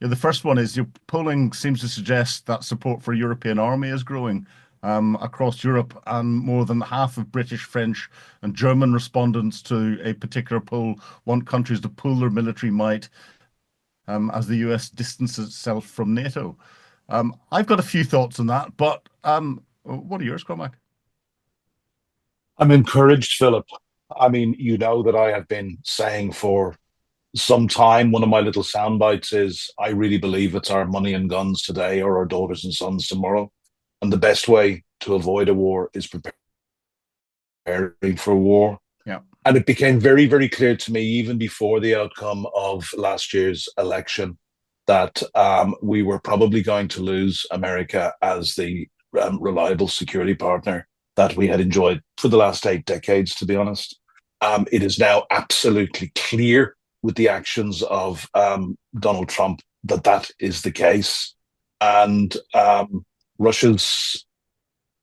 Yeah, the first one is your polling seems to suggest that support for a European army is growing across Europe, and more than half of British, French, and German respondents to a particular poll want countries to pool their military might as the US distances itself from NATO. I've got a few thoughts on that, but what are yours, Cormac? I'm encouraged, Philip. I mean, you know that I have been saying for some time, one of my little sound bites is I really believe it's our money and guns today or our daughters and sons tomorrow. And the best way to avoid a war is preparing for war. Yeah. And it became very, very clear to me, even before the outcome of last year's election, that we were probably going to lose America as the reliable security partner that we had enjoyed for the last 8 decades, to be honest. It is now absolutely clear with the actions of Donald Trump that that is the case. And Russia's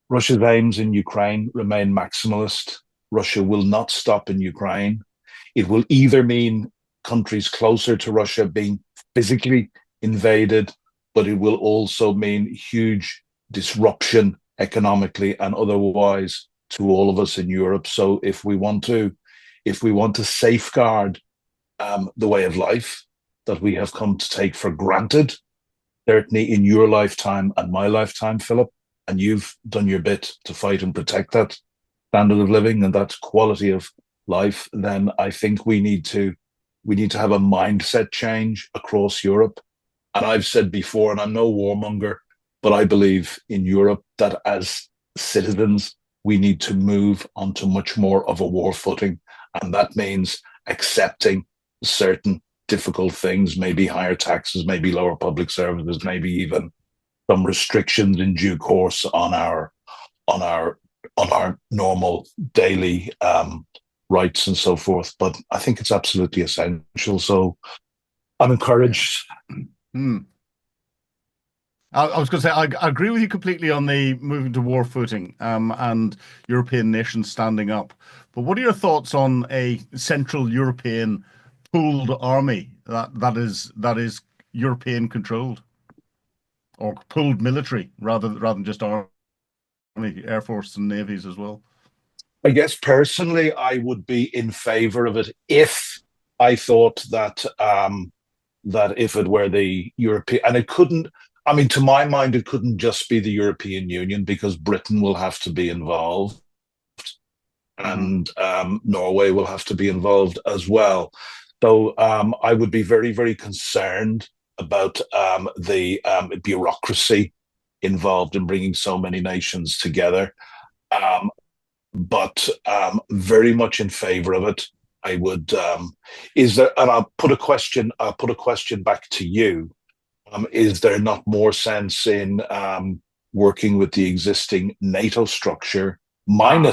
Russia's aims in Ukraine remain maximalist. Russia will not stop in Ukraine. It will either mean countries closer to Russia being physically invaded, but it will also mean huge disruption economically and otherwise to all of us in Europe. So if we want to safeguard the way of life that we have come to take for granted, certainly in your lifetime and my lifetime, Philip, and you've done your bit to fight and protect that standard of living and that quality of life, then I think we need to have a mindset change across Europe. And I've said before, and I'm no warmonger, but I believe in Europe that as citizens, we need to move onto much more of a war footing. And that means accepting certain difficult things, maybe higher taxes, maybe lower public services, maybe even some restrictions in due course on our on our normal daily rights and so forth. But I think it's absolutely essential. So I'm Yeah. encouraged. Hmm. I was going to say I agree with you completely on the moving to war footing and European nations standing up. But what are your thoughts on a Central European pooled army that is European controlled or pooled military rather than just army, air force and navies as well? I guess personally, I would be in favor of it if I thought that that if it were the European, and it couldn't. I mean, to my mind, it couldn't just be the European Union because Britain will have to be involved Hmm. and Norway will have to be involved as well. So I would be very, very concerned about the bureaucracy involved in bringing so many nations together. Um, but very much in favor of it. I would. Is there? And I'll put a question. I'll put a question back to you. Is there not more sense in working with the existing NATO structure Ah, a hun-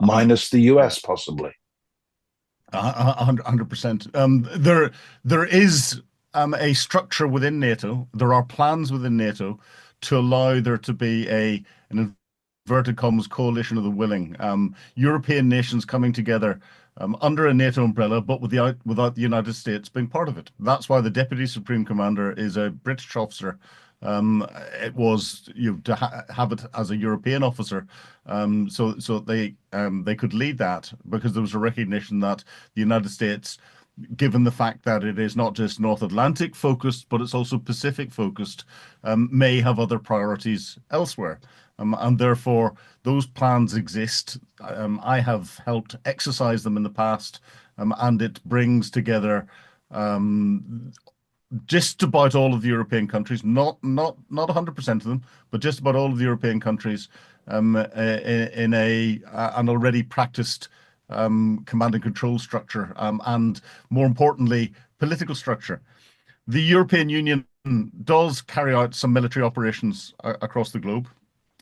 minus the yeah, US possibly? 100%. There is a structure within NATO. There are plans within NATO to allow there to be an inverted commas coalition of the willing, European nations coming together under a NATO umbrella, but without the United States being part of it. That's why the Deputy Supreme Commander is a British officer. It was to have it as a European officer, so they could lead that because there was a recognition that the United States, given the fact that it is not just North Atlantic focused, but it's also Pacific focused, may have other priorities elsewhere. And therefore, those plans exist. I have helped exercise them in the past, and it brings together um, just about all of the European countries, not 100% of them, but just about all of the European countries in an already practiced command and control structure, and more importantly, political structure. The European Union does carry out some military operations across the globe.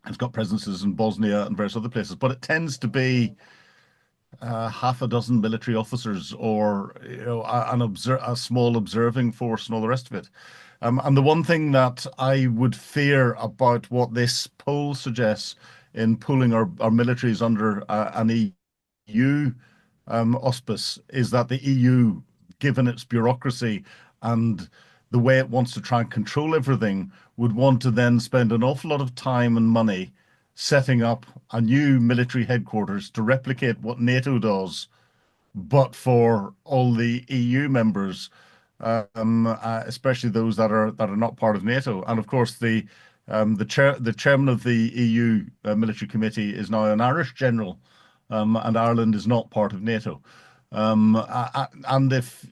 It's got presences in Bosnia and various other places, but it tends to be half a dozen military officers or a small observing force and all the rest of it. And the one thing that I would fear about what this poll suggests in pulling our militaries under an EU auspice is that the EU, given its bureaucracy and the way it wants to try and control everything, would want to then spend an awful lot of time and money setting up a new military headquarters to replicate what NATO does, but for all the EU members, especially those that are not part of NATO. And of course, the chairman of the EU military committee is now an Irish general, and Ireland is not part of NATO. And if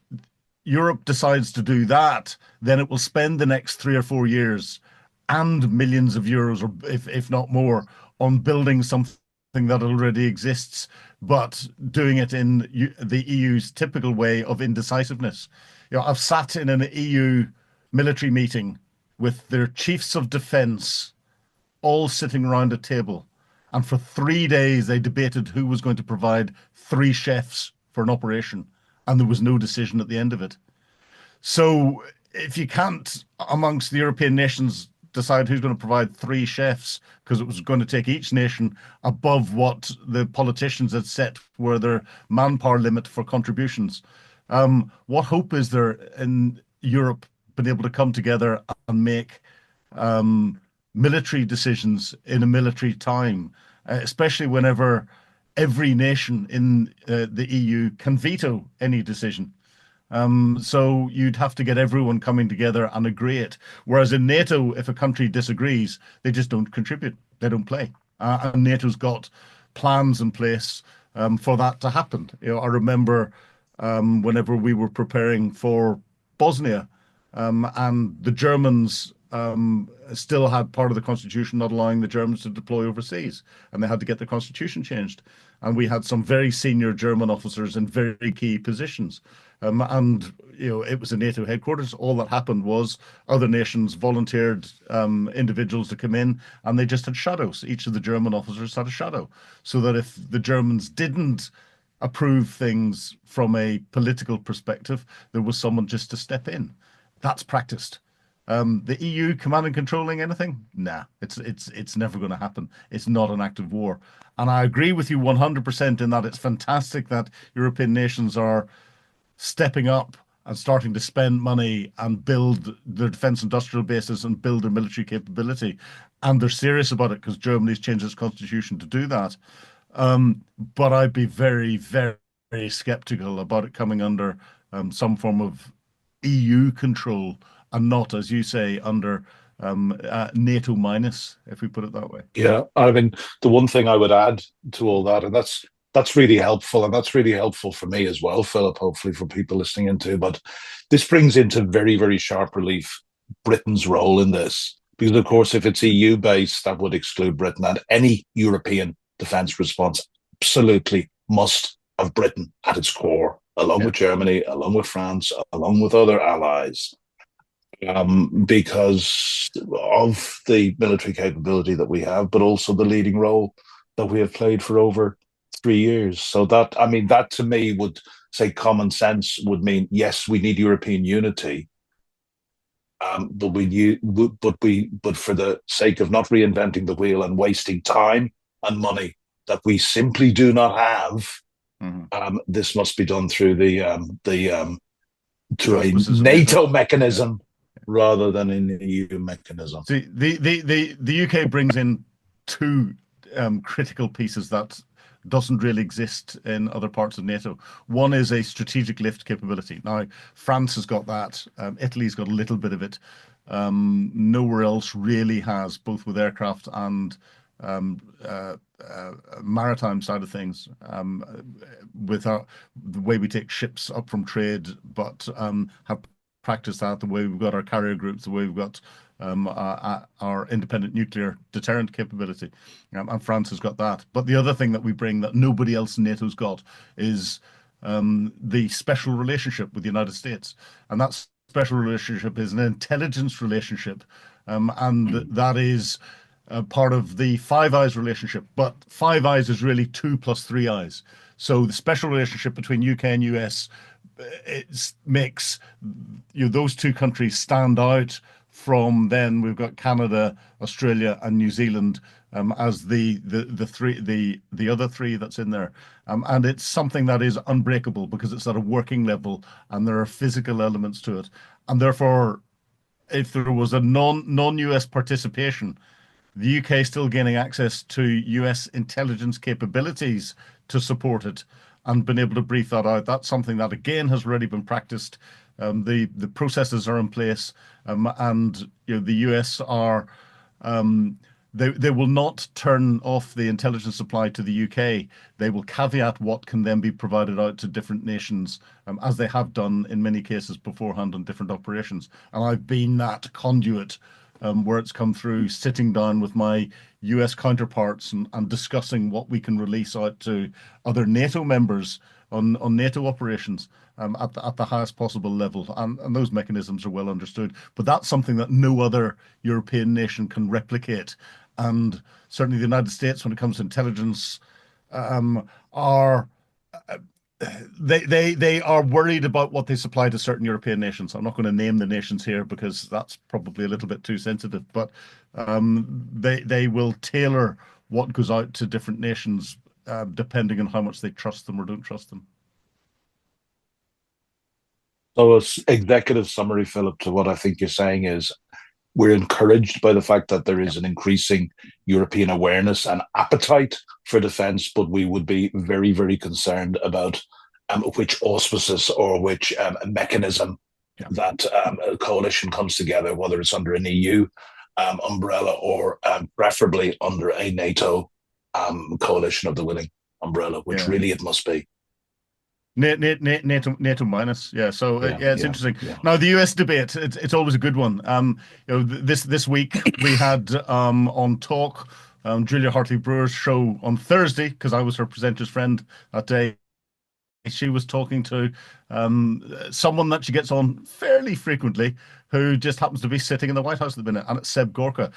Europe decides to do that, then it will spend the next 3 or 4 years and millions of euros, or if not more, on building something that already exists, but doing it in the EU's typical way of indecisiveness. I've sat in an EU military meeting with their chiefs of defense all sitting around a table. And for 3 days, they debated who was going to provide three chefs for an operation. And there was no decision at the end of it. So if you can't, amongst the European nations, decide who's going to provide three chefs, because it was going to take each nation above what the politicians had set were their manpower limit for contributions. What hope is there in Europe being able to come together and make military decisions in a military time, especially whenever every nation in the EU can veto any decision? So you'd have to get everyone coming together and agree it. Whereas in NATO, if a country disagrees, they just don't contribute. They don't play. And NATO's got plans in place for that to happen. I remember whenever we were preparing for Bosnia, and the Germans still had part of the constitution not allowing the Germans to deploy overseas, and they had to get the constitution changed. And we had some very senior German officers in very key positions. And it was a NATO headquarters. All that happened was other nations volunteered individuals to come in, and they just had shadows. Each of the German officers had a shadow, so that if the Germans didn't approve things from a political perspective, there was someone just to step in. That's practiced. The EU command and controlling anything? Nah, it's never going to happen. It's not an act of war. And I agree with you 100% in that it's fantastic that European nations are stepping up and starting to spend money and build their defense industrial bases and build their military capability. And they're serious about it because Germany's changed its constitution to do that. But I'd be very, very, very skeptical about it coming under some form of EU control and not, as you say, under NATO minus, if we put it that way. Yeah, I mean, the one thing I would add to all that, and that's really helpful, and that's really helpful for me as well, Philip, hopefully for people listening into. But this brings into very, very sharp relief Britain's role in this. Because, of course, if it's EU based, that would exclude Britain, and any European defence response absolutely must have Britain at its core, along Yeah. with Germany, along with France, along with other allies, because of the military capability that we have, but also the leading role that we have played for over 3 years. So that, I mean, that to me would say common sense would mean, yes, we need European unity, but for the sake of not reinventing the wheel and wasting time and money that we simply do not have, this must be done through The to a auspices of NATO. NATO Yeah. mechanism rather than an EU mechanism. See, the UK brings in two critical pieces that doesn't really exist in other parts of NATO. One is a strategic lift capability. Now, France has got that. Italy's got a little bit of it. Nowhere else really has, both with aircraft and um, uh, maritime side of things, with the way we take ships up from trade, but have practiced that, the way we've got our carrier groups, the way we've got our independent nuclear deterrent capability. And France has got that. But the other thing that we bring that nobody else in NATO's got is the special relationship with the United States. And that special relationship is an intelligence relationship. And that is part of the Five Eyes relationship. But Five Eyes is really two plus three eyes. So the special relationship between UK and US, it makes those two countries stand out from. Then we've got Canada, Australia, and New Zealand as the other three that's in there, and it's something that is unbreakable because it's at a working level and there are physical elements to it, and therefore if there was a non-US participation, the UK still gaining access to US intelligence capabilities to support it and been able to brief that out. That's something that again has already been practiced. The processes are in place, and the US are they will not turn off the intelligence supply to the UK. They will caveat what can then be provided out to different nations, as they have done in many cases beforehand on different operations. And I've been that conduit where it's come through, sitting down with my US counterparts and discussing what we can release out to other NATO members on NATO operations, at the highest possible level. And those mechanisms are well understood. But that's something that no other European nation can replicate. And certainly the United States, when it comes to intelligence, are they are worried about what they supply to certain European nations. I'm not going to name the nations here because that's probably a little bit too sensitive, but they will tailor what goes out to different nations, depending on how much they trust them or don't trust them. So, executive summary, Philip, to what I think you're saying is we're encouraged by the fact that there Yeah. is an increasing European awareness and appetite for defence, but we would be very, very concerned about which auspices or which mechanism Yeah. that a coalition comes together, whether it's under an EU umbrella or preferably under a NATO coalition of the willing umbrella, which Yeah. really it must be. NATO minus, yeah. So Yeah, yeah, it's yeah, interesting. yeah. Now the US debate, it's always a good one. This week we had on Talk, Julia Hartley Brewer's show on Thursday, because I was her presenter's friend that day. She was talking to someone that she gets on fairly frequently, who just happens to be sitting in the White House at the minute, and it's Seb Gorka.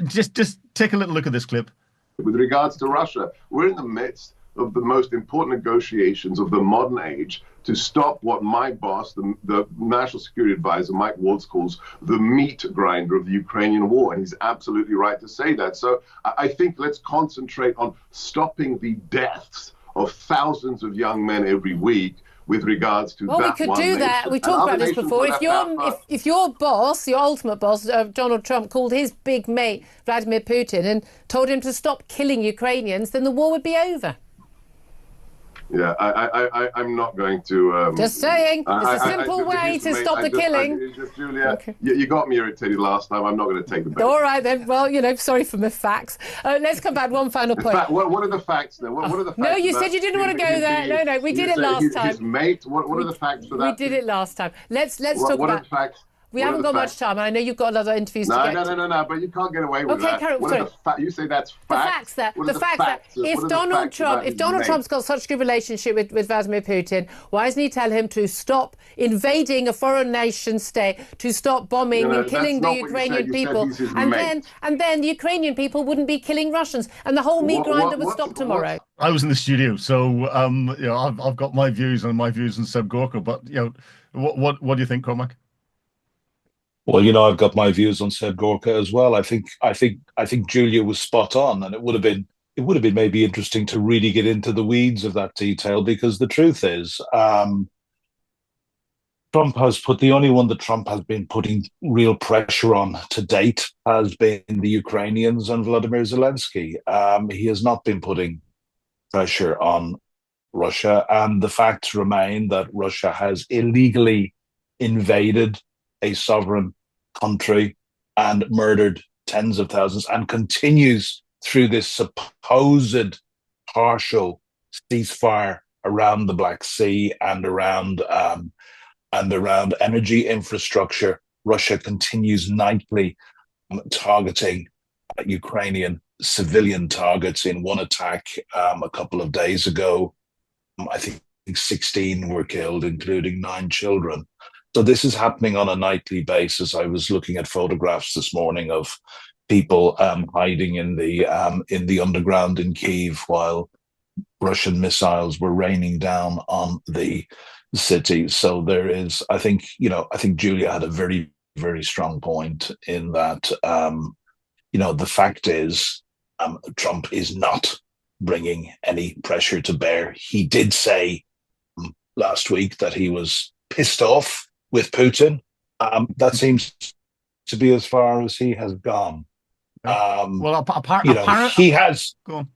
Just take a little look at this clip. With regards to Russia, we're in the midst of the most important negotiations of the modern age to stop what my boss, the National Security Advisor, Mike Waltz, calls the meat grinder of the Ukrainian war. And he's absolutely right to say that. So I think let's concentrate on stopping the deaths of thousands of young men every week with regards to well, that we could one do nation. that. We talked about this before. If your boss, your ultimate boss, Donald Trump, called his big mate Vladimir Putin and told him to stop killing Ukrainians, then the war would be over. Yeah, I'm not going to. Just saying, it's a simple way to stop the killing. Julia, okay. you got me irritated last time. I'm not going to take the bait. All right then. Well, sorry for my facts. Let's come back. One final point. What are the facts then? What are the facts? No, you said you didn't want to go there. No, we did it last time. His mate. What are the facts for that? We did it last time. Let's talk about. What are the facts? We haven't got much time. I know you've got other interviews to get to. No, but you can't get away with that. Okay, sorry. You say that's facts. The facts that if Donald Trump's got such a good relationship with Vladimir Putin, why doesn't he tell him to stop invading a foreign nation state, to stop bombing and killing the Ukrainian people, and then the Ukrainian people wouldn't be killing Russians, and the whole meat grinder would stop tomorrow. I was in the studio, so I've got my views on Seb Gorka, but what do you think, Cormac? Well, I've got my views on Seb Gorka as well. I think Julia was spot on, and it would have been maybe interesting to really get into the weeds of that detail, because the truth is, the only one that Trump has been putting real pressure on to date has been the Ukrainians and Vladimir Zelensky. He has not been putting pressure on Russia, and the facts remain that Russia has illegally invaded a sovereign country and murdered tens of thousands, and continues through this supposed partial ceasefire around the Black Sea and around energy infrastructure. Russia continues nightly targeting Ukrainian civilian targets. In one attack a couple of days ago, I think 16 were killed, including 9 children. So this is happening on a nightly basis. I was looking at photographs this morning of people hiding in the underground in Kyiv while Russian missiles were raining down on the city. So there is, I think Julia had a very, very strong point in that. The fact is, Trump is not bringing any pressure to bear. He did say last week that he was pissed off with Putin. That seems to be as far as he has gone. Okay. Well, He has. Go on.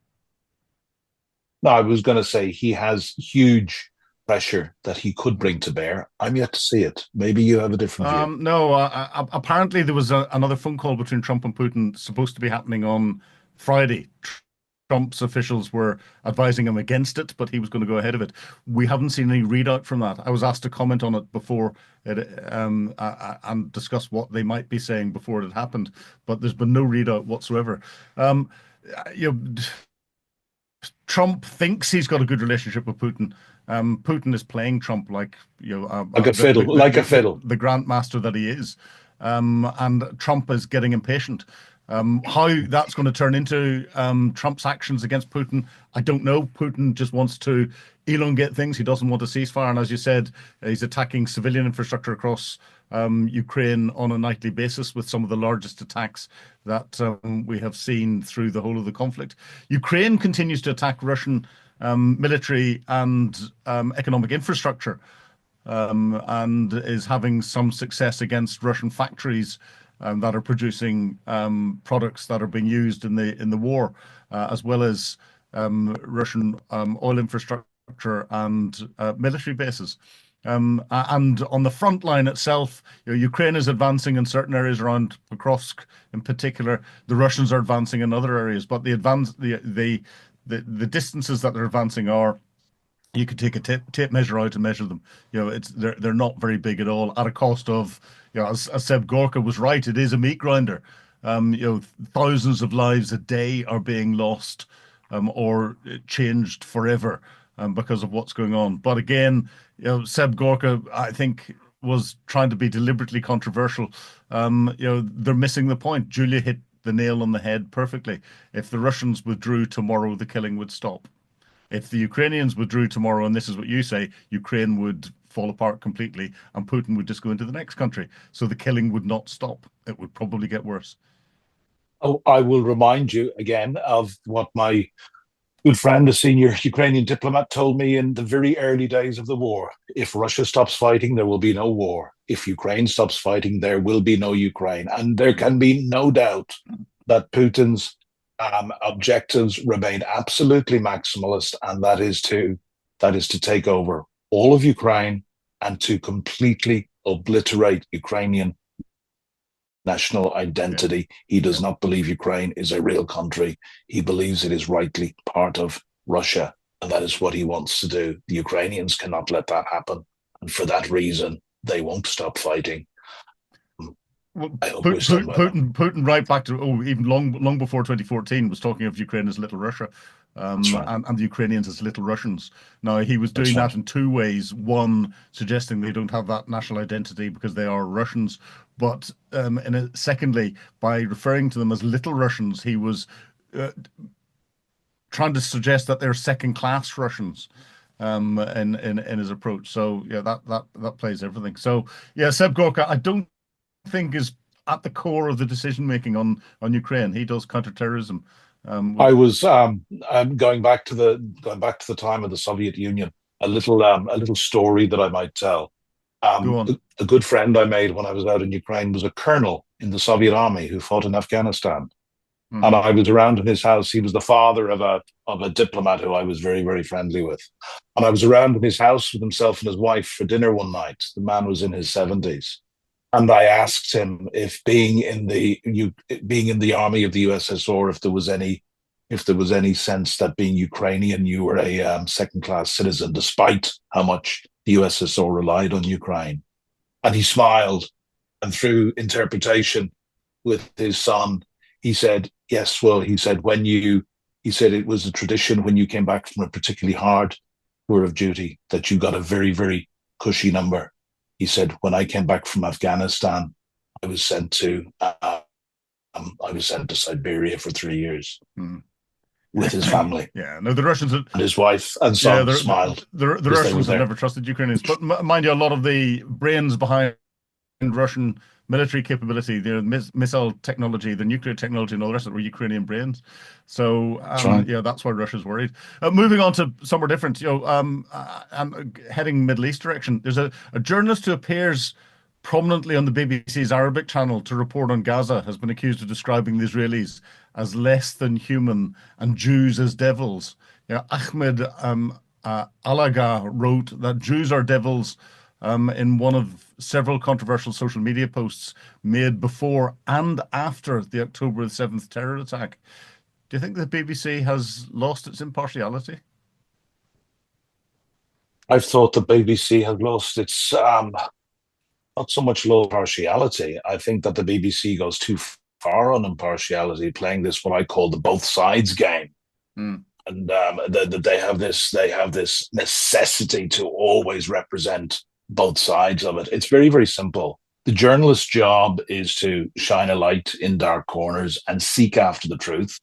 No, I was going to say he has huge pressure that he could bring to bear. I'm yet to see it. Maybe you have a different view. No, apparently there was another phone call between Trump and Putin supposed to be happening on Friday. Trump's officials were advising him against it, but he was going to go ahead of it. We haven't seen any readout from that. I was asked to comment on it before and discuss what they might be saying before it had happened, but there's been no readout whatsoever. You know, Trump thinks he's got a good relationship with Putin. Putin is playing Trump like like a fiddle, the grandmaster that he is, and Trump is getting impatient. How that's going to turn into Trump's actions against Putin, I don't know. Putin just wants to elongate things. He doesn't want a ceasefire, and as you said, he's attacking civilian infrastructure across Ukraine on a nightly basis, with some of the largest attacks that we have seen through the whole of the conflict. Ukraine continues to attack Russian military and economic infrastructure, and is having some success against Russian factories that are producing products that are being used in the war, as well as Russian oil infrastructure and military bases. And on the front line itself, Ukraine is advancing in certain areas around Pokrovsk, in particular. The Russians are advancing in other areas, but the distances that they're advancing are, you could take a tape measure out and measure them. They're not very big at all, at a cost of, as Seb Gorka was right, it is a meat grinder. Thousands of lives a day are being lost or changed forever because of what's going on. But again, Seb Gorka, I think, was trying to be deliberately controversial. They're missing the point. Julia hit the nail on the head perfectly. If the Russians withdrew tomorrow, the killing would stop. If the Ukrainians withdrew tomorrow, and this is what you say, Ukraine would fall apart completely and Putin would just go into the next country. So the killing would not stop. It would probably get worse. Oh, I will remind you again of what my good friend, a senior Ukrainian diplomat, told me in the very early days of the war. If Russia stops fighting, there will be no war. If Ukraine stops fighting, there will be no Ukraine. And there can be no doubt that Putin's objectives remain absolutely maximalist, and that is to take over all of Ukraine and to completely obliterate Ukrainian national identity. He does not believe Ukraine is a real country. He believes it is rightly part of Russia, and that is what he wants to do. The Ukrainians cannot let that happen, and for that reason, they won't stop fighting. Well, Putin, right back to even long before 2014, was talking of Ukraine as Little Russia, right. and the Ukrainians as Little Russians. Now, he was doing that in two ways. One, suggesting they don't have that national identity because they are Russians, but secondly, by referring to them as Little Russians, he was trying to suggest that they're second-class Russians in his approach. So yeah, that plays everything. So yeah, Seb Gorka, I don't think is at the core of the decision making on Ukraine. He does counterterrorism. I was going back to the time of the Soviet Union. A little story that I might tell. Go on. A good friend I made when I was out in Ukraine was a colonel in the Soviet army who fought in Afghanistan. Mm-hmm. And I was around in his house. He was the father of a diplomat who I was very, very friendly with. And I was around in his house with himself and his wife for dinner one night. The man was in his 70s. And I asked him if being in the army of the USSR, if there was any sense that being Ukrainian, you were a second-class citizen, despite how much the USSR relied on Ukraine. And he smiled, and through interpretation with his son, he said, "Yes, well," he said, he said it was a tradition when you came back from a particularly hard tour of duty that you got a very, very cushy number. He said, when I came back from Afghanistan, I was sent to Siberia for 3 years with his family. Yeah, no, the Russians and his wife and son smiled. The Russians have never trusted Ukrainians, but mind you, a lot of the brains behind Russian military capability, the missile technology, the nuclear technology, and all the rest of it were Ukrainian brains. So right. Yeah, that's why Russia's worried. Moving on to somewhere different, I'm heading Middle East direction. There's a journalist who appears prominently on the BBC's Arabic channel to report on Gaza has been accused of describing the Israelis as less than human and Jews as devils. Ahmed Alaga wrote that Jews are devils in one of several controversial social media posts made before and after the October 7th terror attack. Do you think the BBC has lost its impartiality? I've thought the BBC has lost its not so much low partiality. I think that the BBC goes too far on impartiality, playing this what I call the both sides game. Mm. And they have this necessity to always represent both sides of it. It's very, very simple. The journalist's job is to shine a light in dark corners and seek after the truth.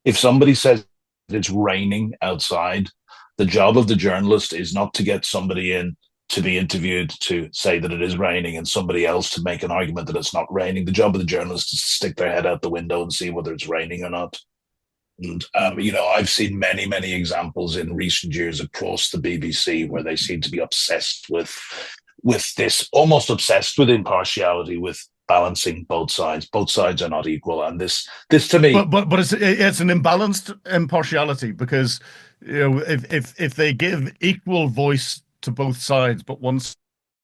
If somebody says it's raining outside, the job of the journalist is not to get somebody in to be interviewed to say that it is raining and somebody else to make an argument that it's not raining. The job of the journalist is to stick their head out the window and see whether it's raining or not. And, I've seen many, many examples in recent years across the BBC where they seem to be obsessed with this, almost obsessed with impartiality, with balancing both sides. Both sides are not equal. And this to me... But it's an imbalanced impartiality because, if they give equal voice to both sides, but one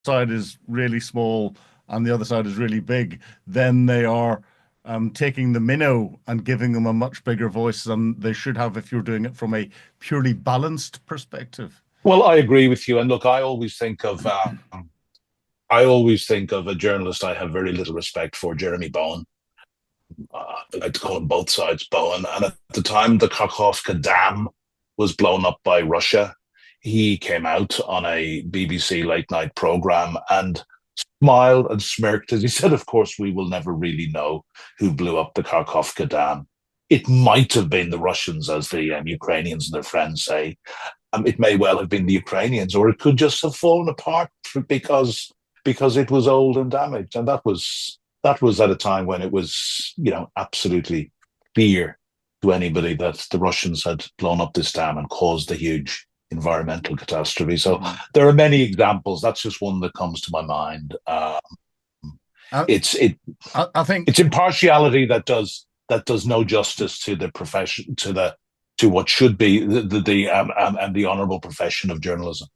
side is really small and the other side is really big, then they are taking the minnow and giving them a much bigger voice than they should have if you're doing it from a purely balanced perspective. Well, I agree with you. And look, I always think of a journalist I have very little respect for, Jeremy Bowen. I like to call him both sides Bowen. And at the time the Kakhovka Dam was blown up by Russia, he came out on a BBC late night program and smiled and smirked as he said, of course, we will never really know who blew up the Kakhovka Dam. It might have been the Russians, as the Ukrainians and their friends say. It may well have been the Ukrainians, or it could just have fallen apart because it was old and damaged. And that was at a time when it was, absolutely clear to anybody that the Russians had blown up this dam and caused the huge environmental catastrophe. So there are many examples. That's just one that comes to my mind. I think it's impartiality that does no justice to the profession, to what should be the honourable profession of journalism.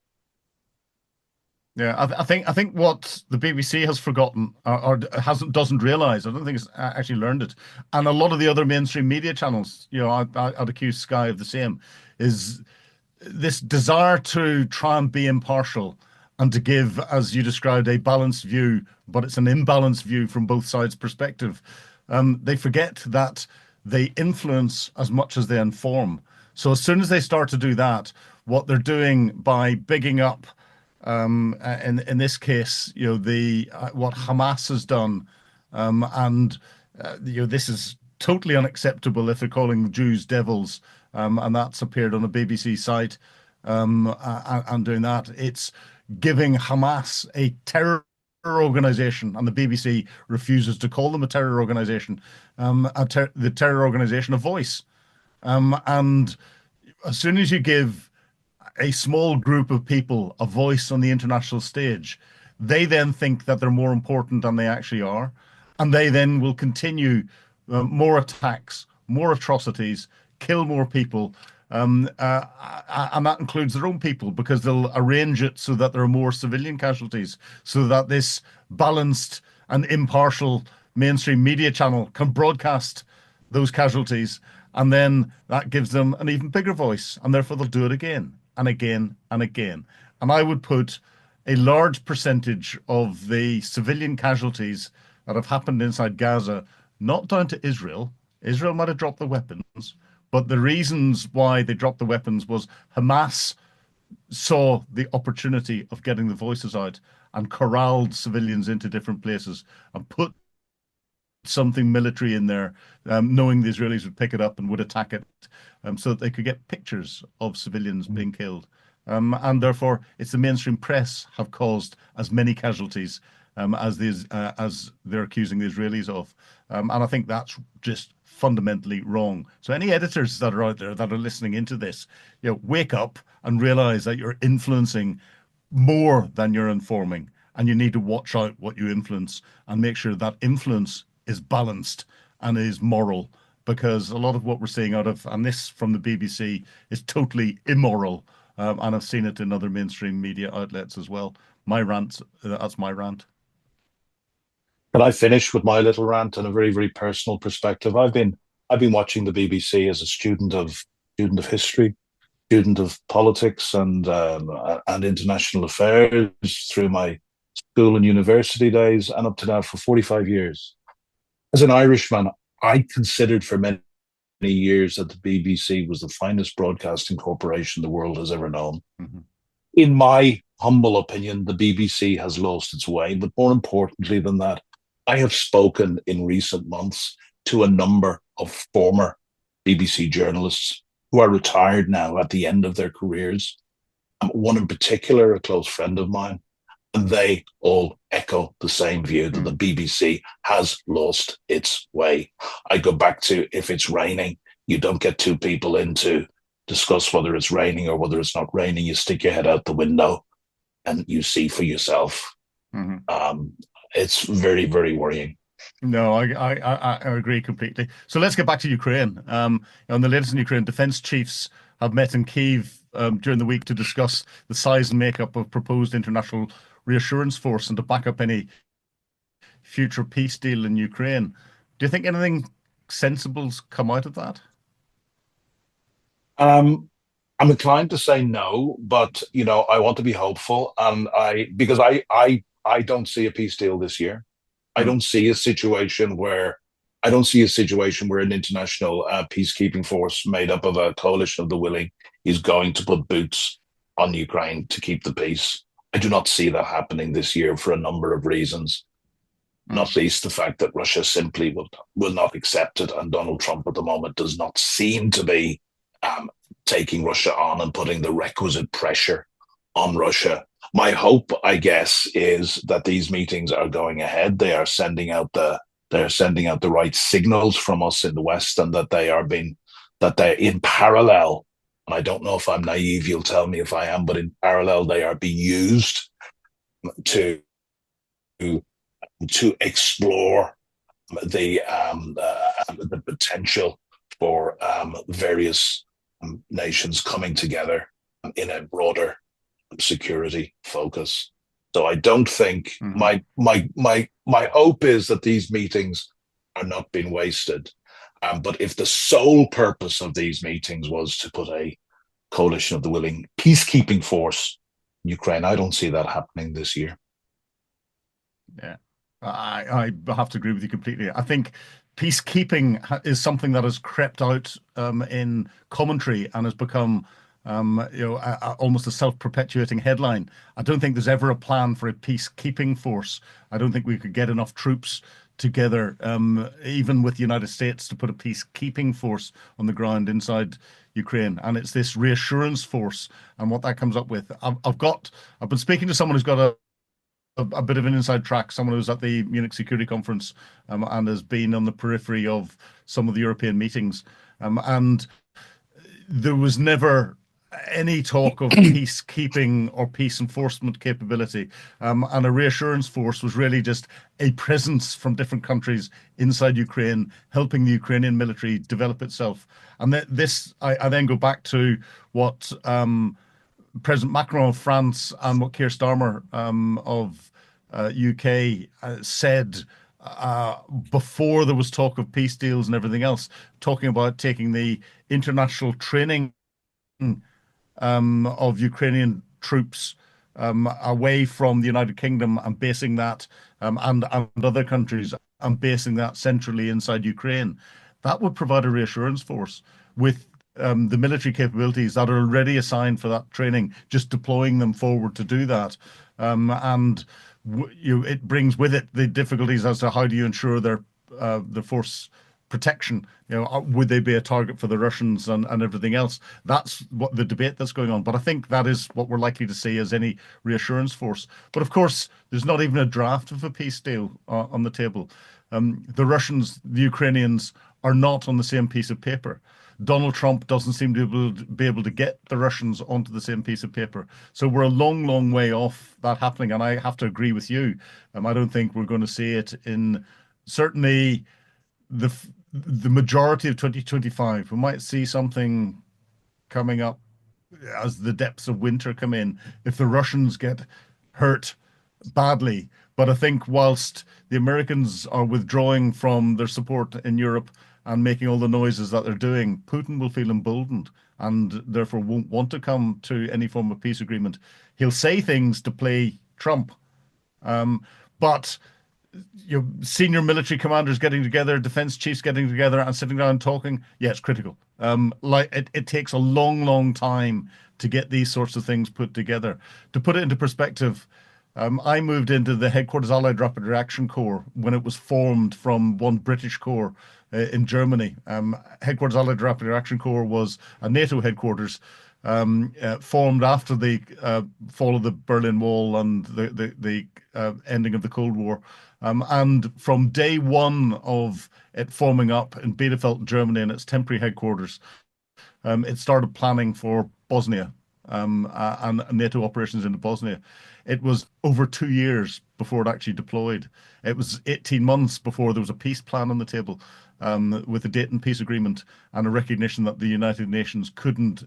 Yeah, I think what the BBC has forgotten or doesn't realise, I don't think it's actually learned it, and a lot of the other mainstream media channels, I'd accuse Sky of the same, is this desire to try and be impartial and to give, as you described, a balanced view, but it's an imbalanced view from both sides' perspective. They forget that they influence as much as they inform. So as soon as they start to do that, what they're doing by bigging up, in this case, what Hamas has done, this is totally unacceptable if they're calling Jews devils. And that's appeared on a BBC site, and doing that. It's giving Hamas a terror organization, and the BBC refuses to call them a terror organization, the terror organization a voice. And as soon as you give a small group of people a voice on the international stage, they then think that they're more important than they actually are. And they then will continue more attacks, more atrocities, kill more people, and that includes their own people, because they'll arrange it so that there are more civilian casualties, so that this balanced and impartial mainstream media channel can broadcast those casualties, and then that gives them an even bigger voice, and therefore they'll do it again and again and again. And I would put a large percentage of the civilian casualties that have happened inside Gaza not down to Israel. Israel might have dropped the weapons, but the reasons why they dropped the weapons was Hamas saw the opportunity of getting the voices out and corralled civilians into different places and put something military in there, knowing the Israelis would pick it up and would attack it, so that they could get pictures of civilians being killed. And therefore, it's the mainstream press have caused as many casualties as they're accusing the Israelis of. And I think that's just fundamentally wrong. So any editors that are out there that are listening into this, wake up and realize that you're influencing more than you're informing. and you need to watch out what you influence and make sure that influence is balanced and is moral, because a lot of what we're seeing out of, and this from the BBC, is totally immoral. And I've seen it in other mainstream media outlets as well. My rant, that's my rant. Can I finish with my little rant on a very, very personal perspective? I've been watching the BBC as a student of history, student of politics and international affairs through my school and university days, and up to now for 45 years. As an Irishman, I considered for many years that the BBC was the finest broadcasting corporation the world has ever known. Mm-hmm. In my humble opinion, the BBC has lost its way. But more importantly than that, I have spoken in recent months to a number of former BBC journalists who are retired now at the end of their careers. One in particular, a close friend of mine, and they all echo the same view that the BBC has lost its way. I go back to, if it's raining, you don't get two people in to discuss whether it's raining or whether it's not raining. You stick your head out the window and you see for yourself. Mm-hmm. It's very, very worrying. No, I agree completely. So let's get back to Ukraine. On the latest in Ukraine, defense chiefs have met in Kyiv during the week to discuss the size and makeup of proposed international reassurance force and to back up any future peace deal in Ukraine. Do you think anything sensible's come out of that? I'm inclined to say no, but I want to be hopeful, and because I don't see a peace deal this year. I don't see a situation where an international peacekeeping force made up of a coalition of the willing is going to put boots on Ukraine to keep the peace. I do not see that happening this year for a number of reasons, not least the fact that Russia simply will not accept it, and Donald Trump at the moment does not seem to be taking Russia on and putting the requisite pressure on Russia. My hope, I guess, is that these meetings are going ahead. They are sending out the right signals from us in the West, and that they're in parallel. And I don't know if I'm naive, you'll tell me if I am, but in parallel they are being used to explore the potential for various nations coming together in a broader security focus. So I don't think my hope is that these meetings are not being wasted. But if the sole purpose of these meetings was to put a coalition of the willing peacekeeping force in Ukraine, I don't see that happening this year. Yeah, I have to agree with you completely. I think peacekeeping is something that has crept out in commentary and has become almost a self-perpetuating headline. I don't think there's ever a plan for a peacekeeping force. I don't think we could get enough troops together, even with the United States, to put a peacekeeping force on the ground inside Ukraine. And it's this reassurance force and what that comes up with. I've been speaking to someone who's got a bit of an inside track, someone who was at the Munich Security Conference and has been on the periphery of some of the European meetings. And there was never any talk of peacekeeping or peace enforcement capability. And a reassurance force was really just a presence from different countries inside Ukraine, helping the Ukrainian military develop itself. And I then go back to what President Macron of France and what Keir Starmer of UK said before there was talk of peace deals and everything else, talking about taking the international training of Ukrainian troops away from the United Kingdom and basing that and other countries and basing that centrally inside Ukraine. That would provide a reassurance force with the military capabilities that are already assigned for that training, just deploying them forward to do that. It brings with it the difficulties as to how do you ensure their force protection. Would they be a target for the Russians and everything else? That's what the debate that's going on. But I think that is what we're likely to see as any reassurance force. But of course, there's not even a draft of a peace deal on the table. The Russians, the Ukrainians are not on the same piece of paper. Donald Trump doesn't seem to be able to get the Russians onto the same piece of paper. So we're a long, long way off that happening. And I have to agree with you. I don't think we're going to see it in certainly the the majority of 2025. We might see something coming up as the depths of winter come in if the Russians get hurt badly. But I think whilst the Americans are withdrawing from their support in Europe and making all the noises that they're doing, Putin will feel emboldened and therefore won't want to come to any form of peace agreement. He'll say things to play Trump, but senior military commanders getting together, defense chiefs getting together and sitting down and talking, yeah, it's critical. Like it takes a long, long time to get these sorts of things put together. To put it into perspective, I moved into the Headquarters Allied Rapid Reaction Corps when it was formed from one British corps in Germany. Headquarters Allied Rapid Reaction Corps was a NATO headquarters formed after the fall of the Berlin Wall and the ending of the Cold War. And from day one of it forming up in Bielefeld, Germany, in its temporary headquarters, it started planning for Bosnia and NATO operations into Bosnia. It was over 2 years before it actually deployed. It was 18 months before there was a peace plan on the table with a Dayton peace agreement and a recognition that the United Nations couldn't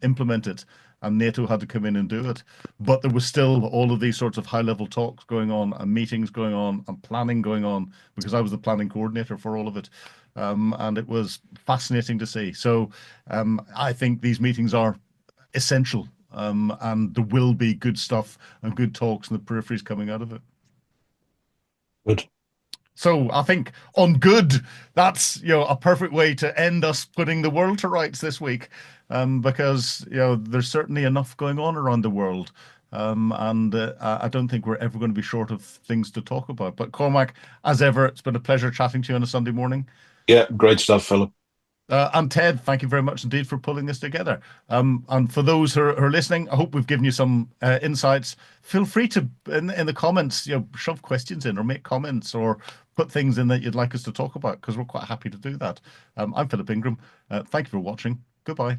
implement it and NATO had to come in and do it. But there was still all of these sorts of high-level talks going on and meetings going on and planning going on because I was the planning coordinator for all of it. And it was fascinating to see. So I think these meetings are essential and there will be good stuff and good talks and the peripheries coming out of it. Good. So I think on good, that's a perfect way to end us putting the world to rights this week, because there's certainly enough going on around the world, and I don't think we're ever going to be short of things to talk about. But Cormac, as ever, it's been a pleasure chatting to you on a Sunday morning. Yeah, great stuff, Philip. And Ted, thank you very much indeed for pulling this together. And for those who are listening, I hope we've given you some insights. Feel free to, in the comments, shove questions in or make comments or put things in that you'd like us to talk about, because we're quite happy to do that. I'm Philip Ingram. Thank you for watching. Goodbye.